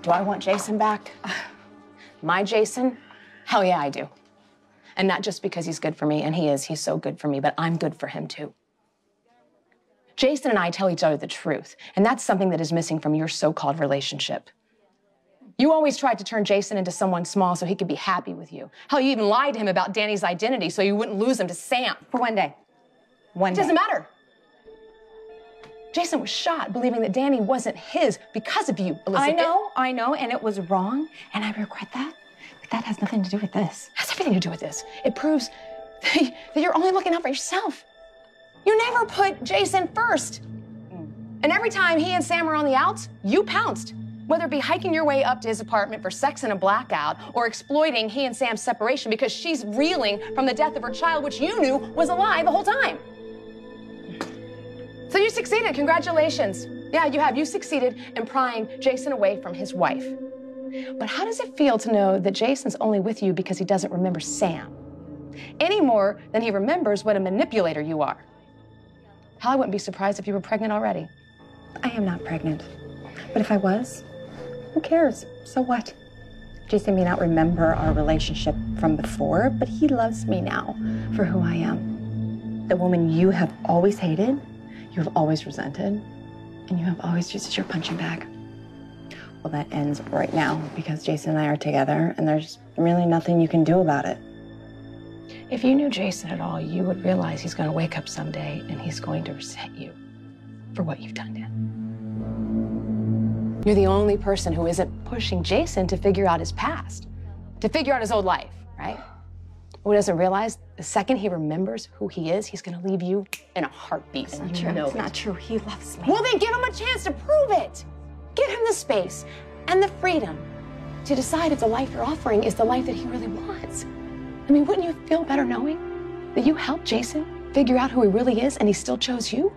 Do I want Jason back? My Jason? Hell yeah, I do. And not just because he's good for me, and he's so good for me, but I'm good for him too. Jason and I tell each other the truth, and that's something that is missing from your so-called relationship. You always tried to turn Jason into someone small so he could be happy with you. Hell, you even lied to him about Danny's identity so you wouldn't lose him to Sam. For one day. One day. It doesn't matter. Jason was shot believing that Danny wasn't his because of you, Elizabeth. I know, and it was wrong, and I regret that. But that has nothing to do with this. It has everything to do with this. It proves that you're only looking out for yourself. You never put Jason first. And every time he and Sam were on the outs, you pounced. Whether it be hiking your way up to his apartment for sex in a blackout or exploiting he and Sam's separation because she's reeling from the death of her child, which you knew was a lie the whole time. So you succeeded, congratulations. Yeah, you have. You succeeded in prying Jason away from his wife. But how does it feel to know that Jason's only with you because he doesn't remember Sam? Any more than he remembers what a manipulator you are. Hell, I wouldn't be surprised if you were pregnant already. I am not pregnant. But if I was, who cares? So what? Jason may not remember our relationship from before, but he loves me now for who I am. The woman you have always hated, you have always resented, and you have always used as your punching bag. Well, that ends right now because Jason and I are together, and there's really nothing you can do about it. If you knew Jason at all, you would realize he's going to wake up someday and he's going to resent you for what you've done to him. You're the only person who isn't pushing Jason to figure out his past, to figure out his old life, right? Who doesn't realize the second he remembers who he is, he's going to leave you in a heartbeat. It's not true. It's not true. He loves me. Well, then give him a chance to prove it. Give him the space and the freedom to decide if the life you're offering is the life that he really wants. I mean, wouldn't you feel better knowing that you helped Jason figure out who he really is and he still chose you?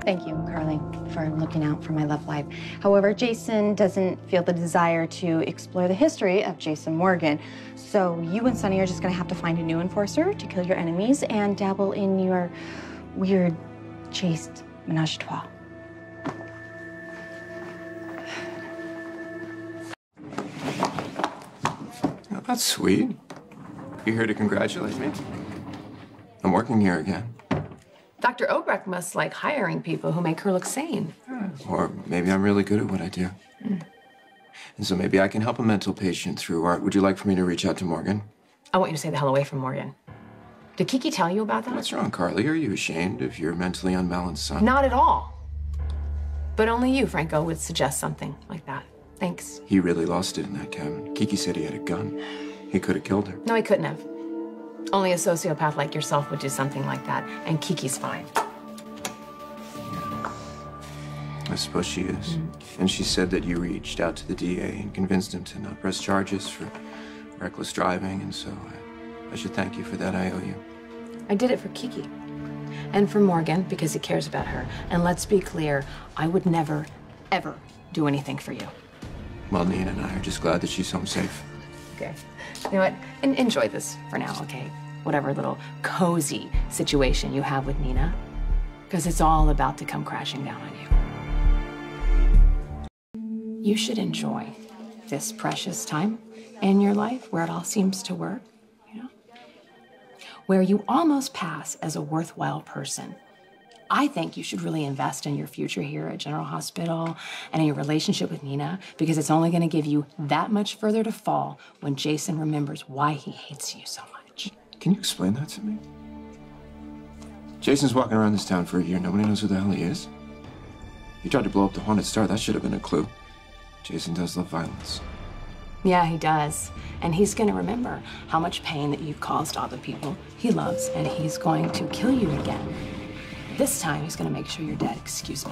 Thank you, Carly, for looking out for my love life. However, Jason doesn't feel the desire to explore the history of Jason Morgan. So you and Sonny are just gonna have to find a new enforcer to kill your enemies and dabble in your weird, chaste menage a trois. Oh, that's sweet. You here to congratulate me? I'm working here again. Dr. Obrecht must like hiring people who make her look sane. Or maybe I'm really good at what I do. And so maybe I can help a mental patient through art. Would you like for me to reach out to Morgan? I want you to stay the hell away from Morgan. Did Kiki tell you about that? What's wrong, Carly? Are you ashamed of your mentally unbalanced son? Not at all. But only you, Franco, would suggest something like that. Thanks. He really lost it in that cabin. Kiki said he had a gun. He could have killed her. No, he couldn't have. Only a sociopath like yourself would do something like that, and Kiki's fine. Yeah. I suppose she is. And she said that you reached out to the DA and convinced him to not press charges for reckless driving, and so I should thank you for that. I owe you. I did it for Kiki. And for Morgan, because he cares about her. And let's be clear, I would never, ever do anything for you. Well, Nina and I are just glad that she's home safe. Okay. You know what? Enjoy this for now, okay? Whatever little cozy situation you have with Nina. Because it's all about to come crashing down on you. You should enjoy this precious time in your life where it all seems to work, you know? Where you almost pass as a worthwhile person. I think you should really invest in your future here at General Hospital and in your relationship with Nina, because it's only going to give you that much further to fall when Jason remembers why he hates you so much. Can you explain that to me? Jason's walking around this town for a year. Nobody knows who the hell he is. He tried to blow up the Haunted Star. That should have been a clue. Jason does love violence. Yeah, he does. And he's going to remember how much pain that you've caused other people he loves, and he's going to kill you again. This time, he's going to make sure you're dead. Excuse me.